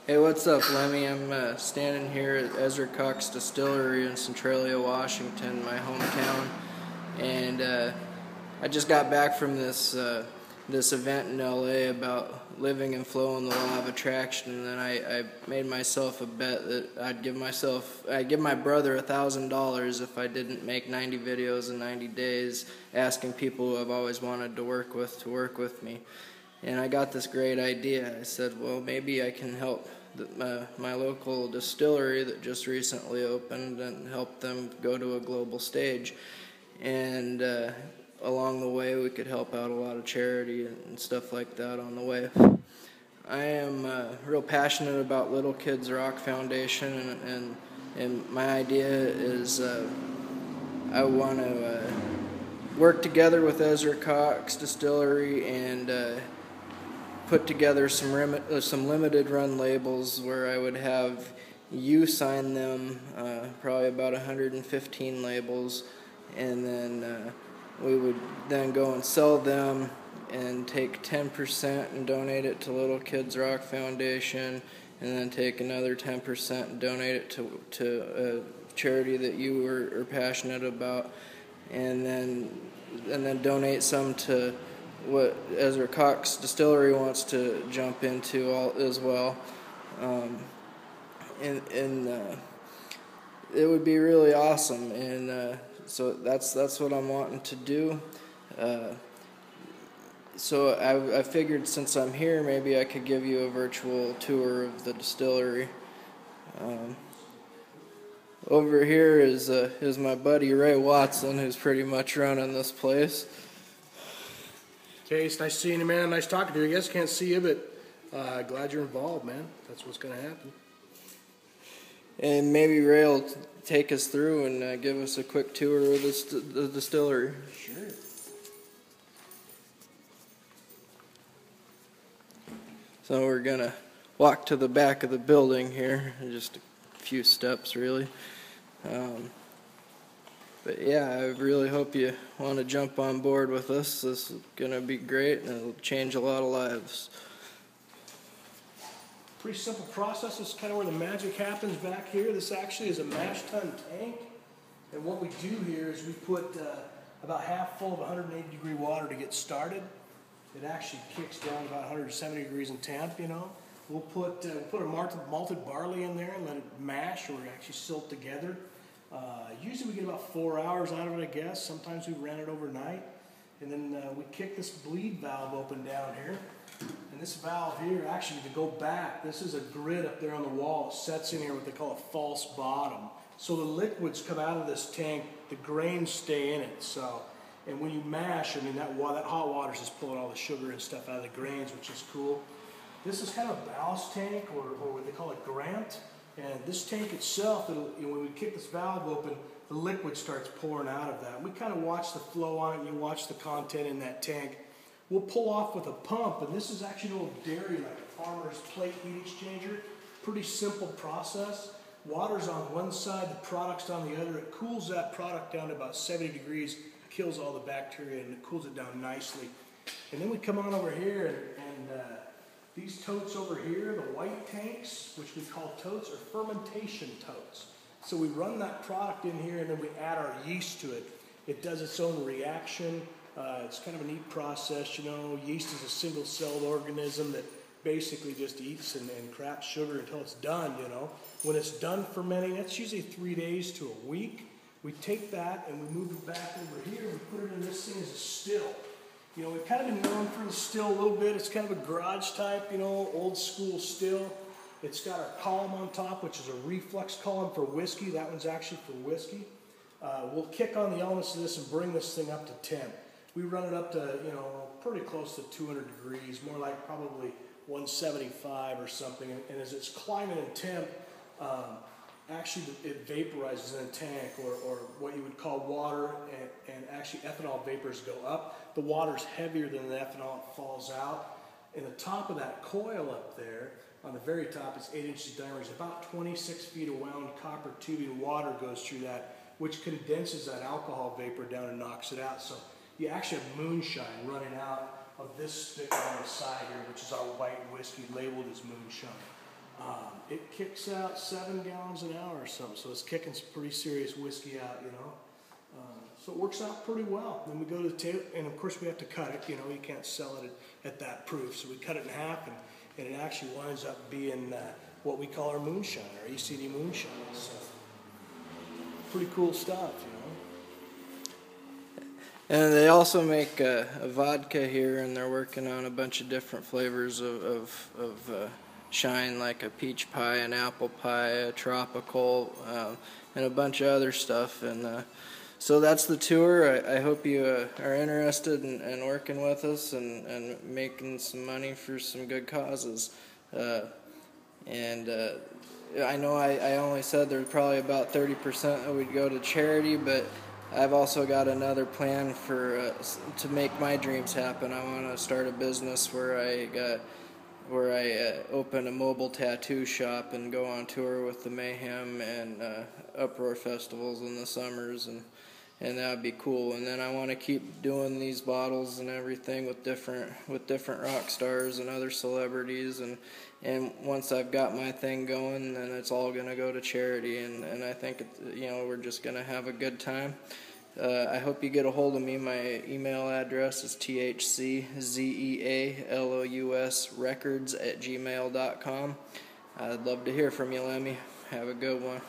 Hey, what's up, Lemmy? I'm standing here at Ezra Cox Distillery in Centralia, Washington, my hometown, and I just got back from this event in LA about living and flowing the law of attraction, and then I made myself a bet that I'd give my brother $1,000 if I didn't make 90 videos in 90 days, asking people who I've always wanted to work with me. And I got this great idea. I said, well, maybe I can help my local distillery that just recently opened and help them go to a global stage. And along the way, we could help out a lot of charity and stuff like that on the way. I am real passionate about Little Kids Rock Foundation, and my idea is I want to work together with Ezra Cox Distillery and put together some limited run labels where I would have you sign them, probably about 115 labels, and then we would then go and sell them and take 10% and donate it to Little Kids Rock Foundation, and then take another 10% and donate it to a charity that you are passionate about, and then donate some to what Ezra Cox Distillery wants to jump into as well. And it would be really awesome, and so that's what I'm wanting to do. So I figured, since I'm here, maybe I could give you a virtual tour of the distillery. Over here is my buddy Ray Watson, who's pretty much running this place. Okay, it's nice seeing you, man. Nice talking to you. I guess can't see you, but glad you're involved, man. That's what's going to happen. And maybe Ray will take us through and give us a quick tour of the distillery. Sure. So we're going to walk to the back of the building here, just a few steps really. But yeah, I really hope you want to jump on board with us. This is going to be great, and it'll change a lot of lives. Pretty simple process. This is kind of where the magic happens back here. This actually is a mash tun tank. And what we do here is we put about half full of 180 degree water to get started. It actually kicks down about 170 degrees in temp, you know. We'll put a malted barley in there and let it mash, or actually silt together. Usually we get about 4 hours out of it, I guess. Sometimes we ran it overnight. And then we kick this bleed valve open down here. And this valve here, actually, to go back, this is a grid up there on the wall. It sets in here what they call a false bottom. So the liquids come out of this tank, the grains stay in it. So, and when you mash, I mean, that hot water is just pulling all the sugar and stuff out of the grains, which is cool. This is kind of a ballast tank, or what they call a grant. And this tank itself, when we kick this valve open, the liquid starts pouring out of that. We kind of watch the flow on it, and you watch the content in that tank. We'll pull off with a pump, and this is actually a little dairy, like a farmer's plate heat exchanger. Pretty simple process. Water's on one side, the product's on the other. It cools that product down to about 70 degrees, kills all the bacteria, and it cools it down nicely. And then we come on over here, and these totes over here, the white tanks, which we call totes, are fermentation totes. So we run that product in here, and then we add our yeast to it. It does its own reaction. It's kind of a neat process, you know. Yeast is a single-celled organism that basically just eats and craps sugar until it's done, you know. When it's done fermenting, that's usually 3 days to a week. We take that and we move it back over here. We put it in this thing as a still. You know, we've kind of been known for the still a little bit. It's kind of a garage type, you know, old school still. It's got our column on top, which is a reflux column for whiskey. That one's actually for whiskey. We'll kick on the elements of this and bring this thing up to temp. We run it up to, you know, pretty close to 200 degrees, more like probably 175 or something. And as it's climbing in temp, actually it vaporizes in a tank, or what you would call water, and actually ethanol vapors go up. The water's heavier than the ethanol, it falls out. And the top of that coil up there, on the very top, is 8 inches diameter. It's about 26 feet of wound copper tubing. Water goes through that, which condenses that alcohol vapor down and knocks it out. So you actually have moonshine running out of this stick on the side here, which is our white whiskey labeled as moonshine. It kicks out 7 gallons an hour or something, so it's kicking some pretty serious whiskey out, you know. So it works out pretty well. Then we go to the table, and of course we have to cut it. You know, you can't sell it at that proof, so we cut it in half, and it actually winds up being what we call our moonshine, our ECD moonshine. So pretty cool stuff, you know. And they also make a vodka here, and they're working on a bunch of different flavors of shine, like a peach pie, an apple pie, a tropical, and a bunch of other stuff. And so that's the tour. I hope you are interested in working with us and making some money for some good causes. I know I only said there's probably about 30% that would go to charity, but I've also got another plan for to make my dreams happen. I want to start a business where I open a mobile tattoo shop and go on tour with the Mayhem and Uproar festivals in the summers, and that would be cool. And then I want to keep doing these bottles and everything with different rock stars and other celebrities, and once I've got my thing going, then it's all going to go to charity, and I think we're just going to have a good time. I hope you get a hold of me. My email address is thczealous@gmail.com. I'd love to hear from you, Lemmy. Have a good one.